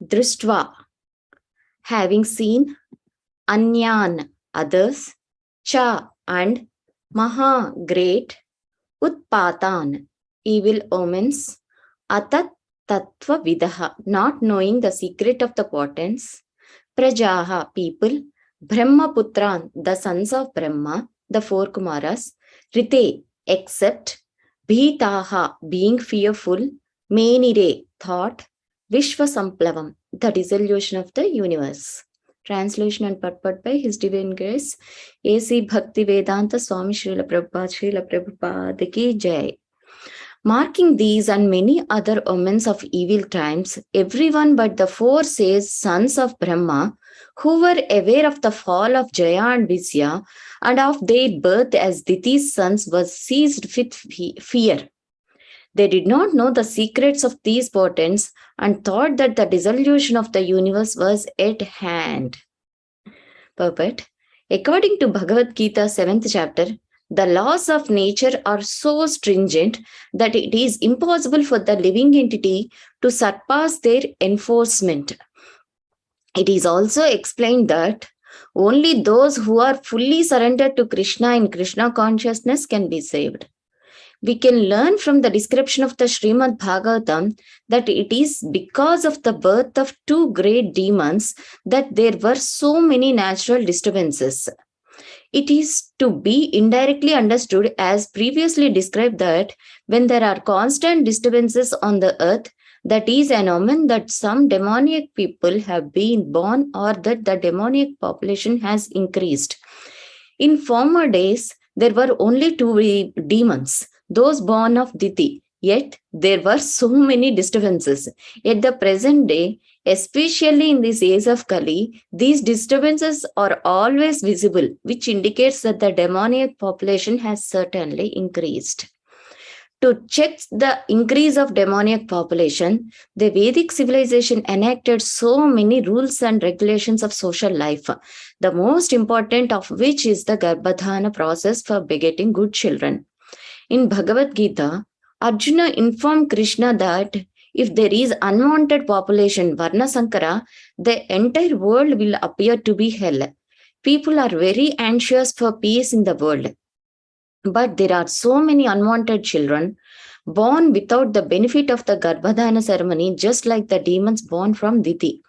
Drištva, having seen, Anyan, others, Cha, and Maha, great, Utpatan, evil omens, Atat Tattva Vidaha, not knowing the secret of the portents, Prajaha, people, Brahmaputran, the sons of Brahma, the four Kumaras, Rite, except, Bhitaha, being fearful, Menire, thought, Vishvasamplavam, the dissolution of the universe. Translation and purport by His Divine Grace, A.C. Bhakti Vedanta Swami Srila Prabhupada Ki Jai. Marking these and many other omens of evil times, everyone but the four sage sons of Brahma, who were aware of the fall of Jaya and Vijaya and of their birth as Diti's sons, was seized with fear. They did not know the secrets of these portents and thought that the dissolution of the universe was at hand. Purport. According to Bhagavad Gita 7th chapter, the laws of nature are so stringent that it is impossible for the living entity to surpass their enforcement. It is also explained that only those who are fully surrendered to Krishna in Krishna consciousness can be saved. We can learn from the description of the Srimad Bhagavatam that it is because of the birth of two great demons that there were so many natural disturbances. It is to be indirectly understood as previously described that when there are constant disturbances on the earth, that is an omen that some demoniac people have been born or that the demoniac population has increased. In former days, there were only two demons, those born of Diti, yet there were so many disturbances. At the present day, especially in this age of Kali, these disturbances are always visible, which indicates that the demoniac population has certainly increased. To check the increase of demoniac population, the Vedic civilization enacted so many rules and regulations of social life, the most important of which is the Garbhadhana process for begetting good children. In Bhagavad Gita, Arjuna informed Krishna that if there is unwanted population, Varna Sankara, the entire world will appear to be hell. People are very anxious for peace in the world. But there are so many unwanted children born without the benefit of the Garbhadhana ceremony, just like the demons born from Diti.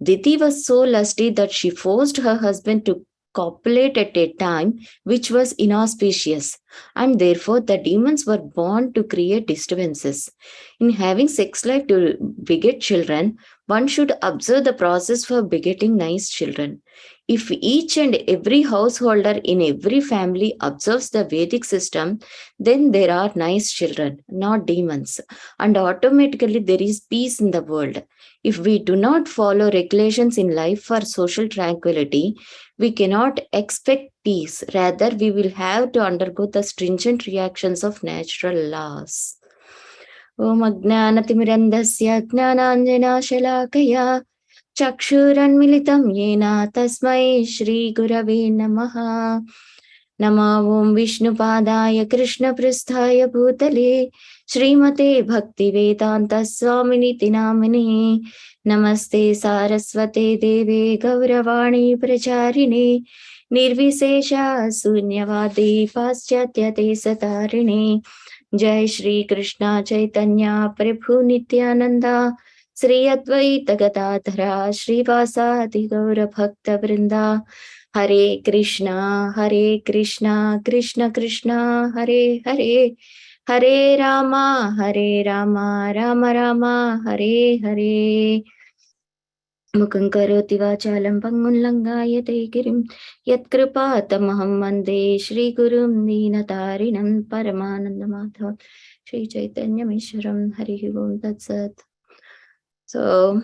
Diti was so lusty that she forced her husband to copulate at a time which was inauspicious, and therefore the demons were born to create disturbances. In having sex life to beget children, one should observe the process for begetting nice children. If each and every householder in every family observes the Vedic system, then there are nice children, not demons, and automatically there is peace in the world. If we do not follow regulations in life for social tranquility, we cannot expect peace. Rather, we will have to undergo the stringent reactions of natural laws. Om Ajnanatimidandasya Jnananjanashalakaya Chakshurunmilitam Yena Tasmai Shri Gurave Namaha. Namo Om Vishnupadaya Krishna Pristhaya Bhutale Srimate Bhakti Vedanta Swaminiti Namine. Namaste Saraswate Deve Gauravani Pracharine Nirvisesha Sunyavadi Paschatya Desatarine. Jai Shri Krishna Chaitanya Prabhu Nityananda Sri Advaita Gadadhara Srivasadi Gaura Bhakta Vrinda. Hare Krishna, Krishna Krishna, Hare Hare, Hare Rama, Rama Rama, Hare Hare. Mukhaṁ karoti vācālam paṅgum langāyate girim yatkripatamaham vande Shri Gurum Dīnatarinam Paramanandamadhavam Shri Chaitanyamishwaram. Harihi Om Tat Sat. So,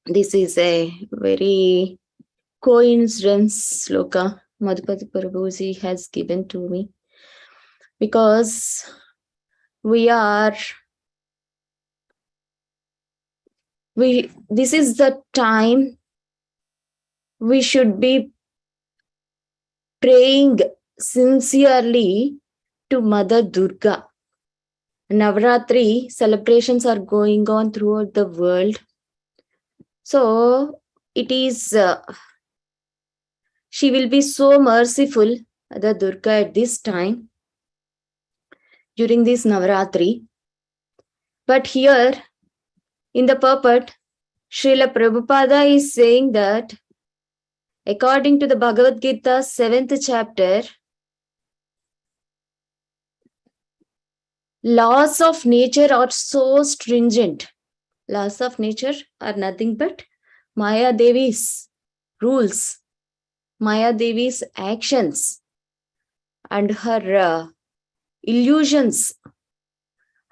this is a very coincidence sloka Madhupati Prabhuji has given to me, because this is the time we should be praying sincerely to Mother Durga. Navratri celebrations are going on throughout the world. So it is, she will be so merciful, the Durga, at this time during this Navaratri. But here in the purport, Srila Prabhupada is saying that according to the Bhagavad Gita 7th chapter, laws of nature are so stringent. Laws of nature are nothing but Maya Devi's rules, Maya Devi's actions, and her illusions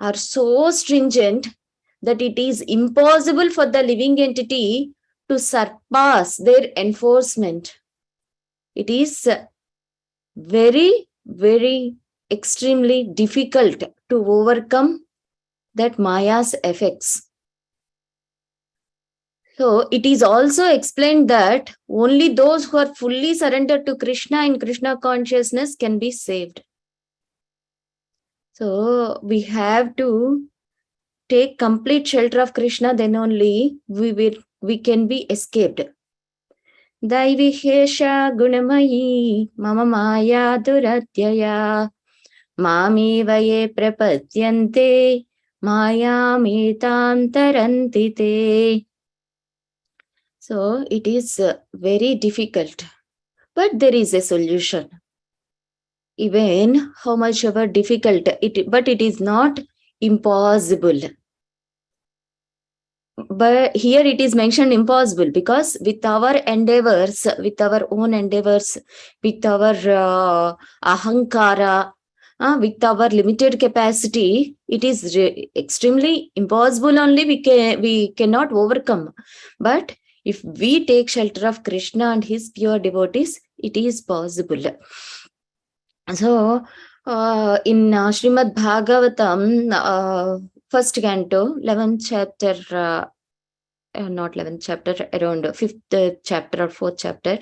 are so stringent that it is impossible for the living entity to surpass their enforcement. It is very, very extremely difficult to overcome that Maya's effects. So it is also explained that only those who are fully surrendered to Krishna in Krishna consciousness can be saved. So we have to take complete shelter of Krishna, then only we can be escaped. Daivihesha gunamayi mama maya duratyaya mami vaye prapadyante mayamitam tarantite. So it is very difficult, but there is a solution. Even how much ever difficult but it is not impossible. But here it is mentioned impossible because with our endeavors, with our own endeavors, with our ahankara, with our limited capacity, it is extremely impossible. Only we cannot overcome. But if we take shelter of Krishna and his pure devotees, it is possible. So in Srimad Bhagavatam, first canto, 11th chapter, not 11th chapter, around 5th chapter or 4th chapter,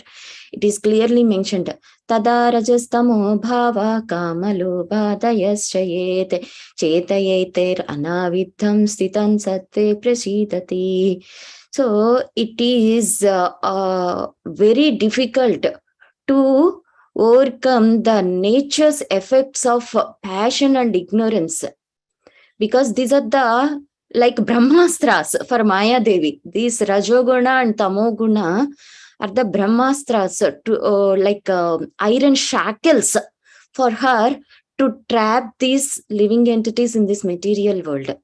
it is clearly mentioned. Tada rajastamo bhava kamalo bhadayaschayet chetayeter anavidham stitan sattve prasidati. So it is very difficult to overcome the nature's effects of passion and ignorance, because these are the like brahmastras for Maya Devi. These Rajoguna and Tamoguna are the brahmastras, to iron shackles for her to trap these living entities in this material world.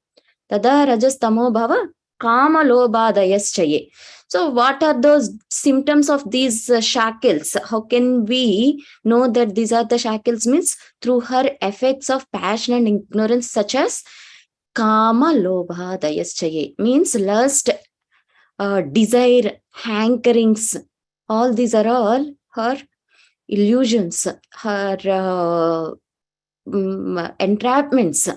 Tada rajas tamo bhava kama lobhadayaschaye. So what are those symptoms of these shackles? How can we know that these are the shackles? Means through her effects of passion and ignorance, such as kama lobha dayaschaye, means lust, desire, hankerings. All these are all her illusions, her entrapments.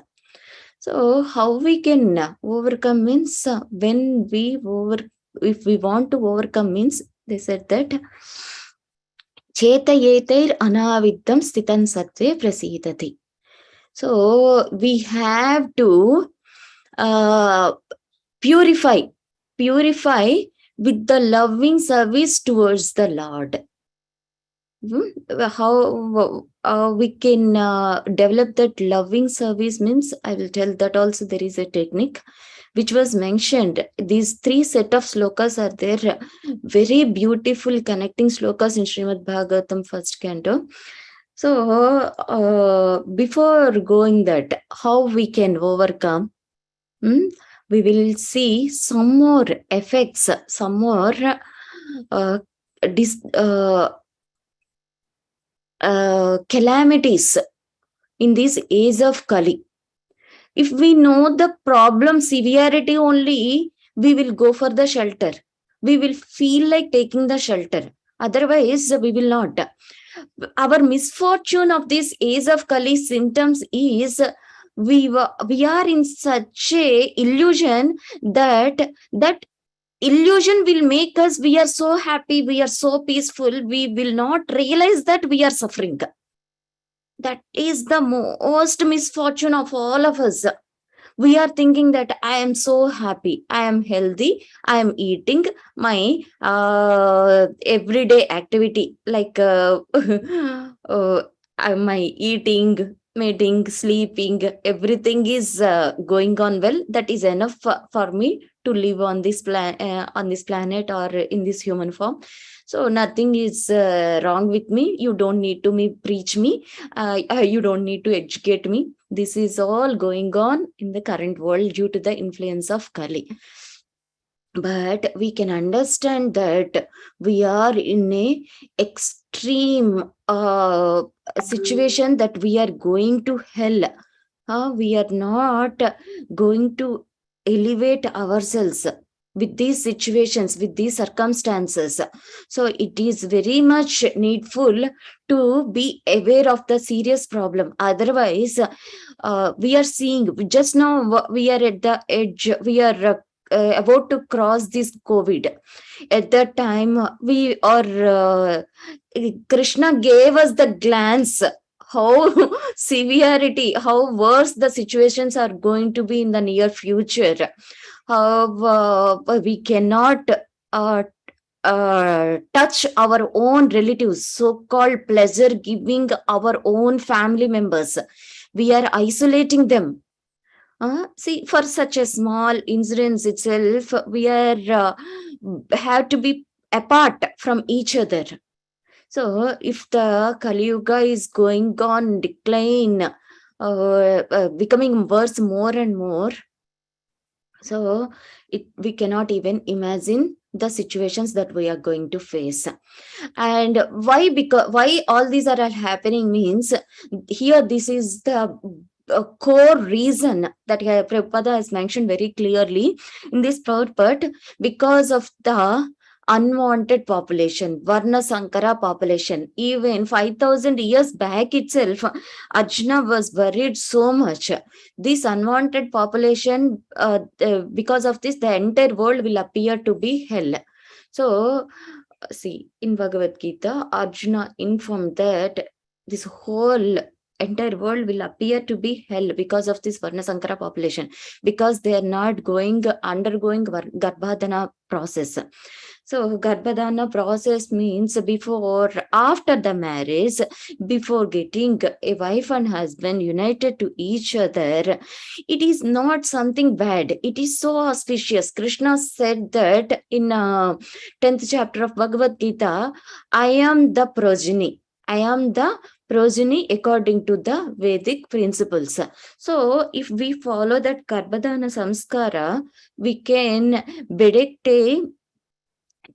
So how we can overcome means if we want to overcome means, they said that chetayeter anaviddam stitan sattve prasidati. So we have to purify with the loving service towards the Lord. How we can develop that loving service means, I will tell that also there is a technique which was mentioned. These 3 set of slokas are there, very beautiful connecting slokas in Srimad Bhagavatam first canto. So before going that, how we can overcome, we will see some more effects, some more calamities in this age of Kali. If we know the problem severity only, we will go for the shelter. We will feel like taking the shelter. Otherwise, we will not. Our misfortune of this age of Kali symptoms is we are in such a illusion that illusion will make us, we are so happy, we are so peaceful, we will not realize that we are suffering. That is the most misfortune of all of us. We are thinking that I am so happy, I am healthy, I am eating my everyday activity, like my eating, mating, sleeping, everything is going on well. That is enough for me to live on this on this planet or in this human form. So nothing is wrong with me. You don't need to preach me. You don't need to educate me. This is all going on in the current world due to the influence of Kali. But we can understand that we are in a extreme situation, that we are going to hell. We are not going to elevate ourselves with these situations, with these circumstances. So it is very much needful to be aware of the serious problem. Otherwise, we are seeing just now, we are at the edge, we are about to cross this COVID. At that time, we are Krishna gave us the glance how severity, how worse the situations are going to be in the near future. How we cannot uh, touch our own relatives, so-called pleasure giving our own family members. We are isolating them. See, for such a small incident itself, we are have to be apart from each other. So, if the Kali Yuga is going on decline, becoming worse more and more, so we cannot even imagine the situations that we are going to face. And why? Because why all these are happening means, here this is the core reason that Prabhupada has mentioned very clearly in this part, because of the unwanted population, Varna Sankara population. Even 5,000 years back itself, Arjuna was worried so much. This unwanted population, because of this, the entire world will appear to be hell. So, see, in Bhagavad Gita, Arjuna informed that this whole entire world will appear to be hell because of this Varna Sankara population, because they are not undergoing Garbhadana process. So Garbhadana process means after the marriage, before getting a wife and husband united to each other, it is not something bad. It is so auspicious. Krishna said that in 10th chapter of Bhagavad Gita, I am the progeny. I am the progeny according to the Vedic principles. So, if we follow that Garbhadana Samskara, we can beget a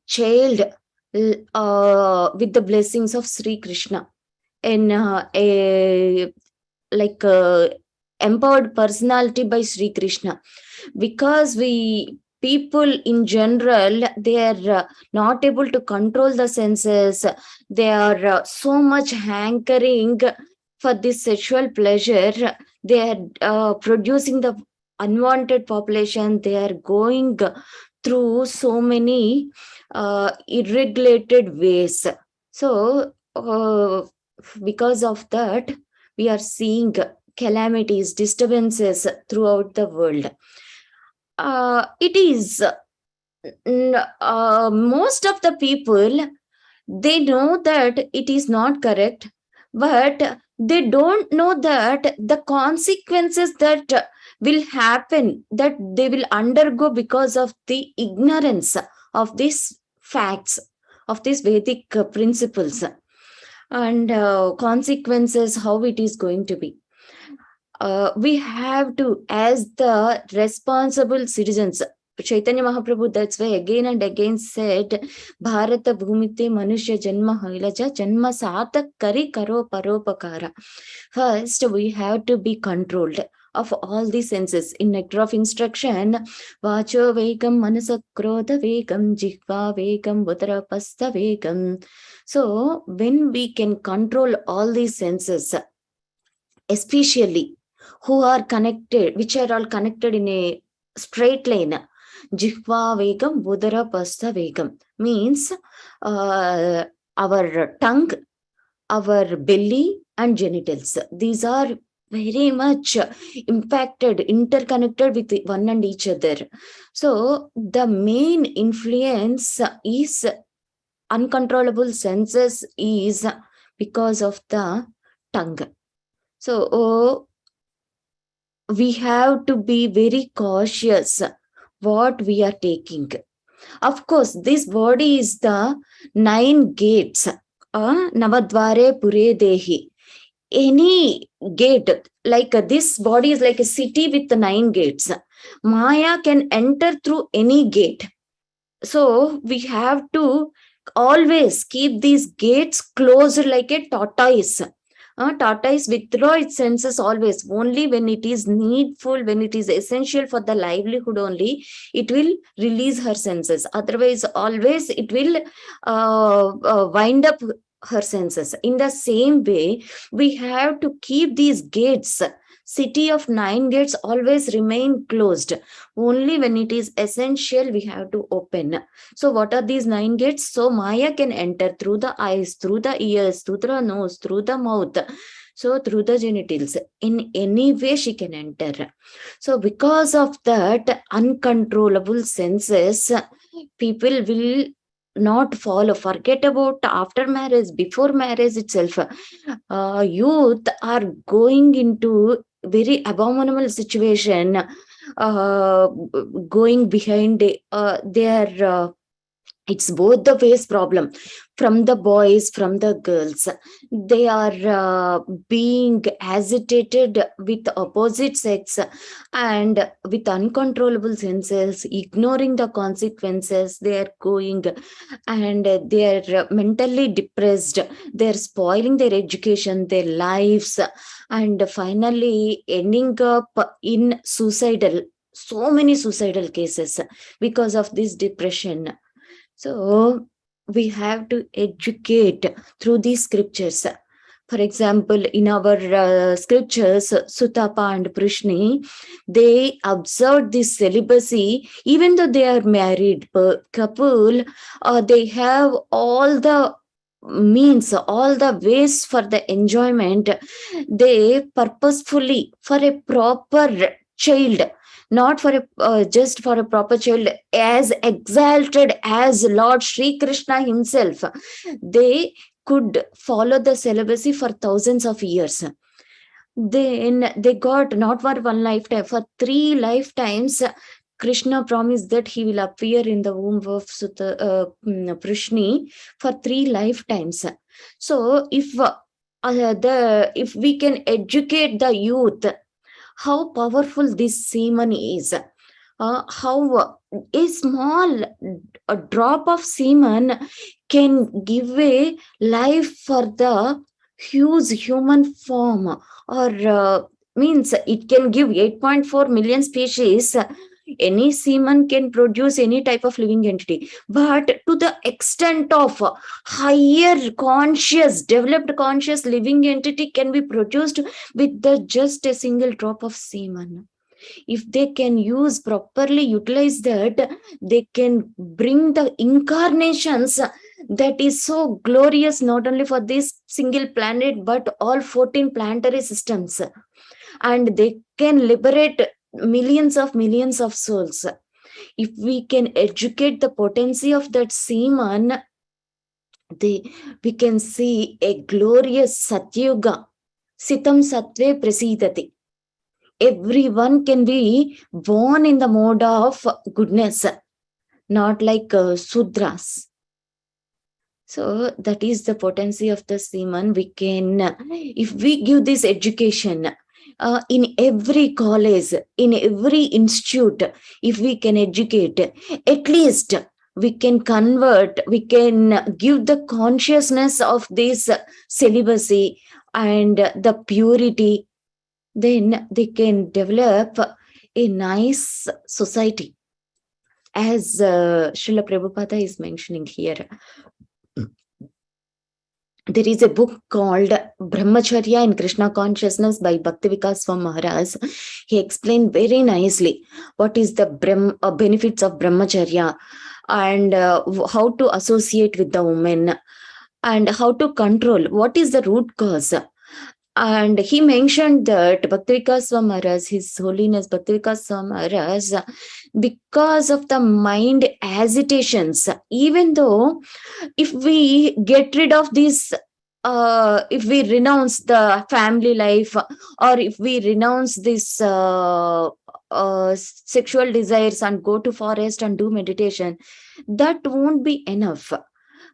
child with the blessings of Sri Krishna, and a like empowered personality by Sri Krishna. Because people in general, they are not able to control the senses. They are so much hankering for this sexual pleasure. They are producing the unwanted population. They are going through so many irregulated ways. So because of that, we are seeing calamities, disturbances throughout the world. It is most of the people, they know that it is not correct, but they don't know that the consequences that will happen, that they will undergo because of the ignorance of these facts, of these Vedic principles, and consequences, how it is going to be. We have to, as the responsible citizens, Chaitanya Mahaprabhu, that's why again and again said, Bharata Bhumite Manushya Janma Hailaja Janma Satak Kari Karo Paropakara. First, we have to be controlled of all the senses. In Nectar of Instruction, Vacho Vegam Manasa Krodha Vegam Jihva Vegam Udarapastha Vegam. So, when we can control all these senses, especially who are connected, which are all connected in a straight line, Jihva Vegam, Budara Pastha Vegam, means our tongue, our belly, and genitals. These are very much impacted, interconnected with one and each other. So the main influence is uncontrollable senses is because of the tongue. So we have to be very cautious what we are taking. Of course, this body is the 9 gates. Navadvare Pure Dehi. Any gate, like this body is like a city with the 9 gates. Maya can enter through any gate. So we have to always keep these gates closed like a tortoise. Tortoise withdraw its senses always only when it is needful, when it is essential for the livelihood only, it will release her senses. Otherwise, always it will wind up her senses. In the same way, we have to keep these gates, city of 9 gates, always remain closed. Only when it is essential, we have to open. So what are these 9 gates? So Maya can enter through the eyes, through the ears, through the nose, through the mouth, so through the genitals. In any way she can enter. So because of that uncontrollable senses, people will not follow. Forget about after marriage, before marriage itself. Youth are going into very abominable situation, going behind their it's both the ways problem, from the boys, from the girls. They are being agitated with opposite sex and with uncontrollable senses, ignoring the consequences. They are going and they are mentally depressed. They are spoiling their education, their lives, and finally ending up in suicidal, so many suicidal cases because of this depression. So we have to educate through these scriptures. For example, in our scriptures, Sutapa and Prishni, they observed this celibacy, even though they are married couple, they have all the means, all the ways for the enjoyment. They purposefully, for a proper child, not for a just for a proper child, as exalted as Lord Sri Krishna himself, they could follow the celibacy for thousands of years. Then they got not for one lifetime, for 3 lifetimes. Krishna promised that he will appear in the womb of Prishni for 3 lifetimes. So if we can educate the youth how powerful this semen is, how a small a drop of semen can give a life for the huge human form, or means it can give 8.4 million species. Any semen can produce any type of living entity, but to the extent of higher conscious, developed conscious living entity can be produced with the just a single drop of semen. If they can properly utilize that, they can bring the incarnations that is so glorious, not only for this single planet but all 14 planetary systems, and they can liberate millions of souls. If we can educate the potency of that semen, we can see a glorious Satyuga. Sitam Satve Prasidati. Everyone can be born in the mode of goodness, not like Sudras. So that is the potency of the semen. We can, if we give this education in every college, in every institute, if we can educate, at least we can convert, we can give the consciousness of this celibacy and the purity, then they can develop a nice society. As Srila Prabhupada is mentioning here, there is a book called Brahmacharya in Krishna Consciousness by Bhakti Vikas Swami Maharaj. He explained very nicely what is the benefits of Brahmacharya, and how to associate with the woman, and how to control, what is the root cause. And he mentioned that Bhaktivikas Maharaj, His Holiness Bhaktivikas Maharaj, because of the mind agitations, even though if we get rid of this, if we renounce the family life, or if we renounce this sexual desires and go to forest and do meditation, that won't be enough.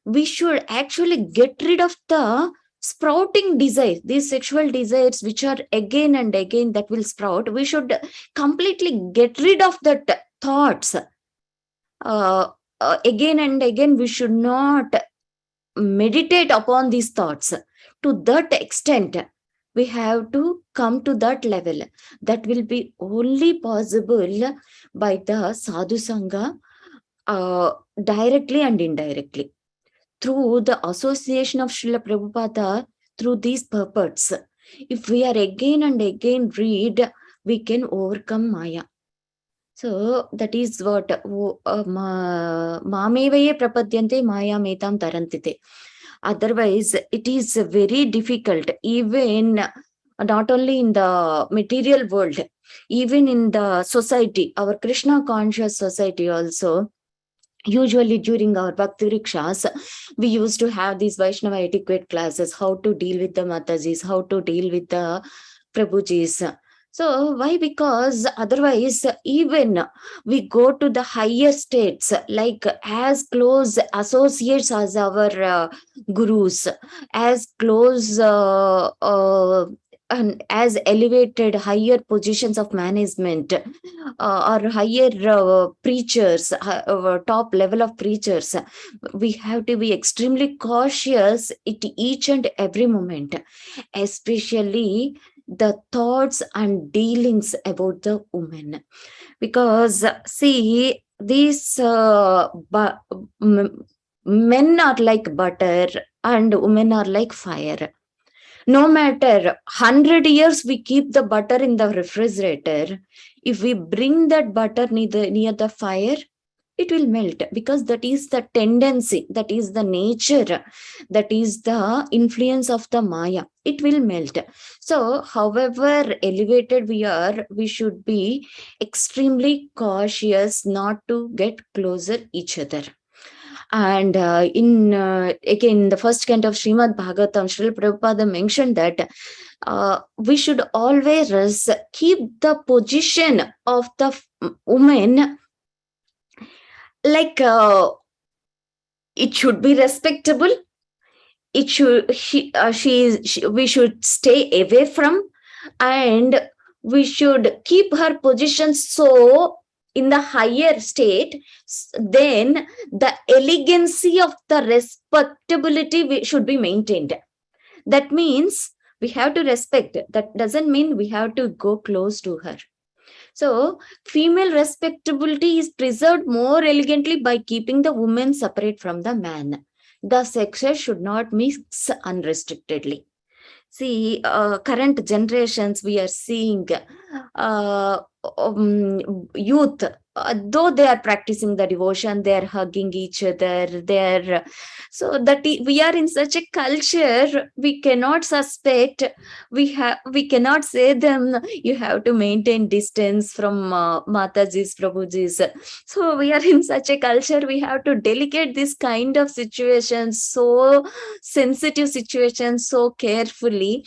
We should actually get rid of the sprouting desires, these sexual desires which are again and again that will sprout. We should completely get rid of that thoughts. Again and again we should not meditate upon these thoughts. To that extent we have to come to that level. That will be only possible by the sadhu sangha, directly and indirectly, through the association of Srila Prabhupada, through these purports. If we are again and again read, we can overcome Maya. So that is what Mamevaye prapadyante Maya metam tarantite. Otherwise, it is very difficult, even not only in the material world, even in the society, our Krishna conscious society also. Usually during our Bhakti Rikshas, we used to have these Vaishnava etiquette classes, how to deal with the Matajis, how to deal with the Prabhujis. So why? Because otherwise, even we go to the higher states, like as close associates as our gurus, as close and as elevated higher positions of management, or higher preachers, top level of preachers, we have to be extremely cautious at each and every moment, especially the thoughts and dealings about the woman. Because see, these men are like butter and women are like fire. No matter 100 years we keep the butter in the refrigerator, if we bring that butter near the fire, it will melt, because that is the tendency, that is the nature, that is the influence of the Maya. It will melt. So however elevated we are, we should be extremely cautious not to get closer each other. And in again, the first canto of Srimad Bhagavatam, Srila Prabhupada mentioned that we should always keep the position of the woman like it should be respectable. It should we should stay away from, and we should keep her position so in the higher state. Then the elegancy of the respectability should be maintained. That means we have to respect. That doesn't mean we have to go close to her. So female respectability is preserved more elegantly by keeping the woman separate from the man. The sexes should not mix unrestrictedly. See, current generations, we are seeing youth, though they are practicing the devotion, they are hugging each other, they are, so that we are in such a culture, we cannot suspect, we cannot say them, you have to maintain distance from Matajis, Prabhujis. So we are in such a culture, we have to delicate this kind of situations, so sensitive situations, so carefully.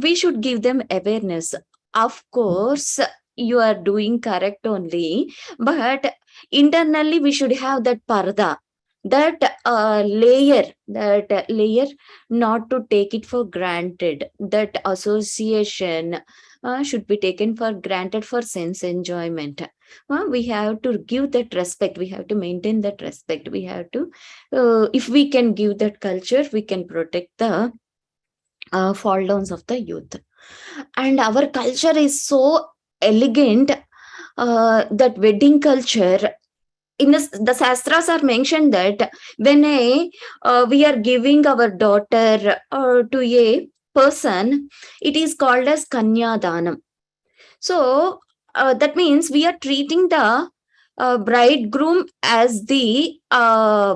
We should give them awareness. Of course, you are doing correct only, but internally we should have that parda, that layer, not to take it for granted. That association should be taken for granted for sense enjoyment. We have to give that respect, we have to maintain that respect, we have to, if we can give that culture, we can protect the fall downs of the youth. And our culture is so elegant, that wedding culture, in the Shastras are mentioned that when we are giving our daughter to a person, it is called as Kanya Danam. So that means we are treating the bridegroom as the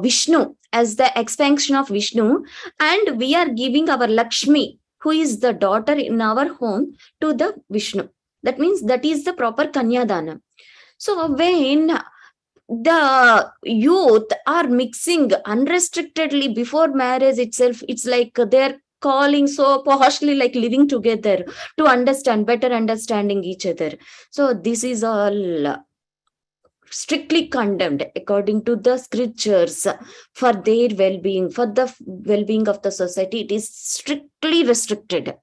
Vishnu, as the expansion of Vishnu, and we are giving our Lakshmi who is the daughter in our home to the Vishnu. That means that is the proper Kanyadana. So when the youth are mixing unrestrictedly before marriage itself, it's like they're calling so poshly, like living together to understand, better understanding each other. So this is all strictly condemned according to the scriptures for their well-being, for the well-being of the society. It is strictly restricted.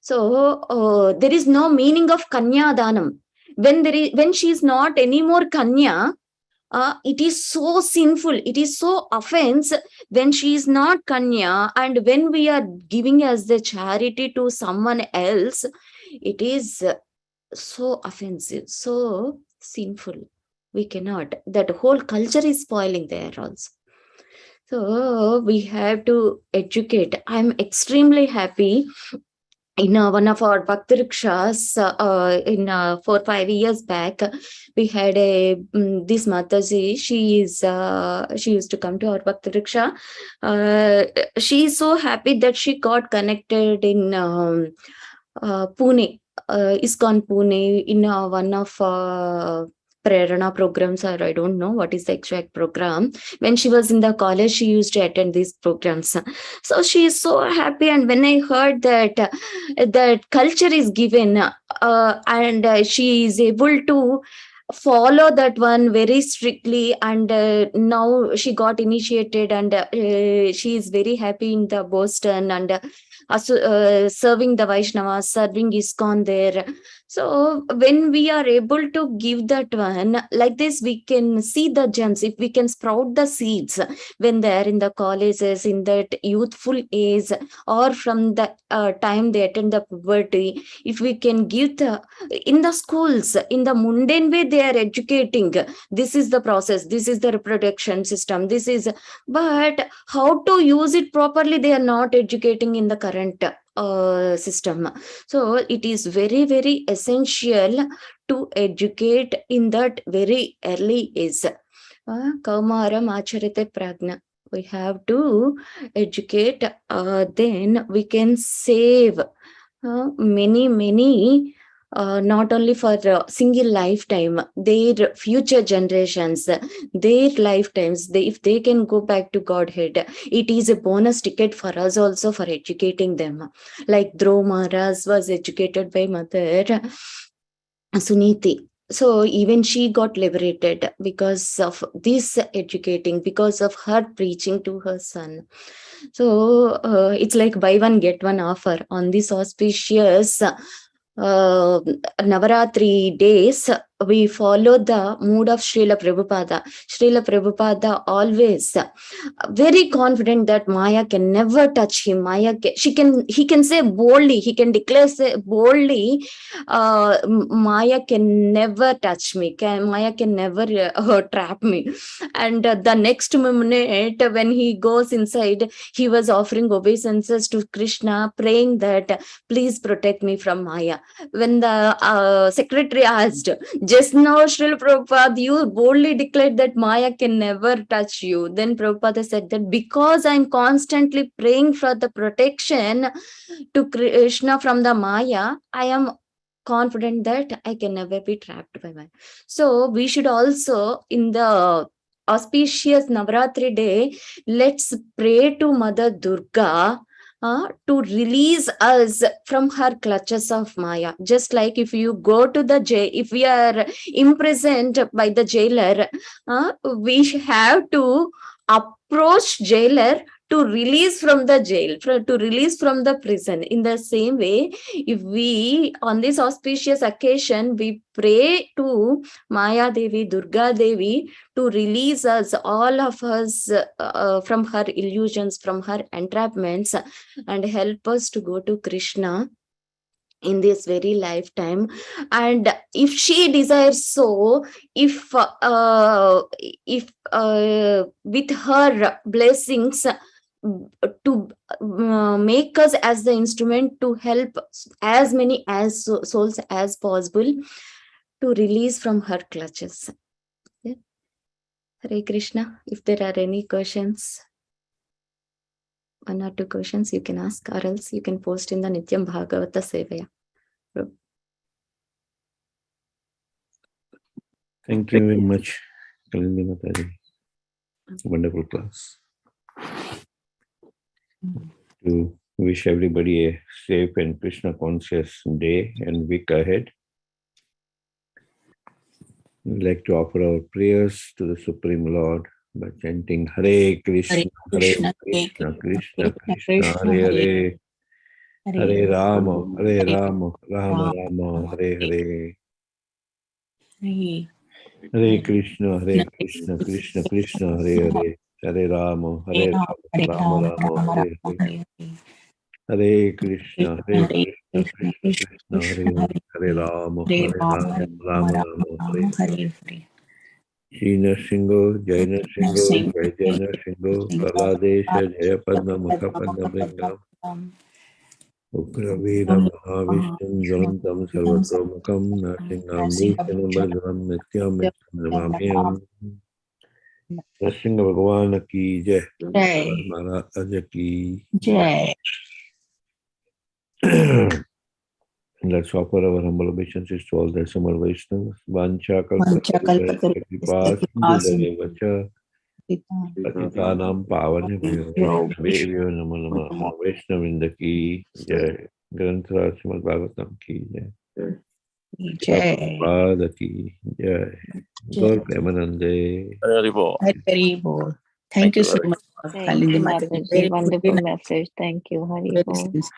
So there is no meaning of Kanya Danam. When she is not anymore Kanya, it is so sinful, it is so offense when she is not Kanya, and when we are giving as the charity to someone else, it is so offensive, so sinful. We cannot. That whole culture is spoiling there also. So we have to educate. I'm extremely happy in one of our Bhakti Rikshas in 4-5 years back, we had this Mataji. She used to come to our Bhakti Riksha. She is so happy that she got connected in Pune, ISKCON Pune, in one of Prerana programs, or I don't know what is the exact program. When she was in the college, she used to attend these programs. So she is so happy. And when I heard that that culture is given, and she is able to follow that one very strictly, and now she got initiated, and she is very happy in the Boston, and serving the Vaishnavas, serving ISKCON there. So when we are able to give that one like this, we can see the gems. If we can sprout the seeds when they are in the colleges, in that youthful age, or from the time they attend the puberty, if we can give the, in the schools, in the mundane way they are educating, this is the process, this is the reproduction system, this is, but how to use it properly, they are not educating in the current system. So it is very, very essential to educate in that very early age. Kaumaram acharite pragna. We have to educate, then we can save many, not only for single lifetime, their future generations, their lifetimes. If they can go back to Godhead, it is a bonus ticket for us also for educating them. Like Dhruv Maharaj was educated by Mother Suniti. So even she got liberated because of this educating, because of her preaching to her son. So it's like buy one get one offer on this auspicious Navaratri days. We follow the mood of Srila Prabhupada. Srila Prabhupada always very confident that Maya can never touch him. He can say boldly, he can declare say boldly, Maya can never touch me. Maya can never trap me. And the next minute, when he goes inside, he was offering obeisances to Krishna, praying that please protect me from Maya. When the secretary asked, just now, Srila Prabhupada, you boldly declared that Maya can never touch you. Then Prabhupada said that because I'm constantly praying for the protection to Krishna from the Maya, I am confident that I can never be trapped by Maya. So we should also, in the auspicious Navaratri day, let's pray to Mother Durga to release us from her clutches of Maya. Just like if you go to the jail, if we are imprisoned by the jailer, we have to approach jailer to release from the jail, to release from the prison. In the same way, if we, on this auspicious occasion, we pray to Maya Devi, Durga Devi, to release us, all of us, from her illusions, from her entrapments, and help us to go to Krishna in this very lifetime. And if she desires so, if with her blessings, to make us as the instrument to help as many as souls as possible to release from her clutches. Yeah. Hare Krishna. If there are any questions. 1 or 2 questions you can ask, or else you can post in the Nityam Bhagavata Sevaya. Thank you very much, Kalindi Mataji. Wonderful class. To wish everybody a safe and Krishna conscious day and week ahead. We'd like to offer our prayers to the Supreme Lord by chanting Hare Krishna, Hare Krishna, Krishna Krishna, Hare Hare, Hare Rama, Hare Rama, Rama Rama, Hare Hare. Hare Krishna, Krishna Krishna, Hare Hare, Hare Rama, Rama Rama, Hare Hare. Hare Krishna, Krishna Krishna, Hare Hare, Hare Rama, Rama Rama, Hare Hare. Shina Singho, Jaina Singho, Jai Jaina Singho, Kaladesha, Jaya Padma, Mukhapadma Bringam, Ukravira Mahavishnu, Jalantam Sarvatomukam, Nasingam Bhushanam Bardhanam Nityam Namamyam. Nrsimha Bhagwan ki Jai, Maharaj ki Jai. Let's offer our humble obeisances to all the Samar Vaishnavas. Vancha Kalpatarupacha Sindhu Vacha Patitanam Pavanebhyo Vaishnavebhyo Namo Namaha. Vaishnavinda ki Jai. Granthra Srimad Bhagavatam ki Jai. Prabhupada ki Jai. Gaur Premanande. Very bold. Thank you so much, Kalindi Mataji. Wonderful message. Thank you. Hari Bol.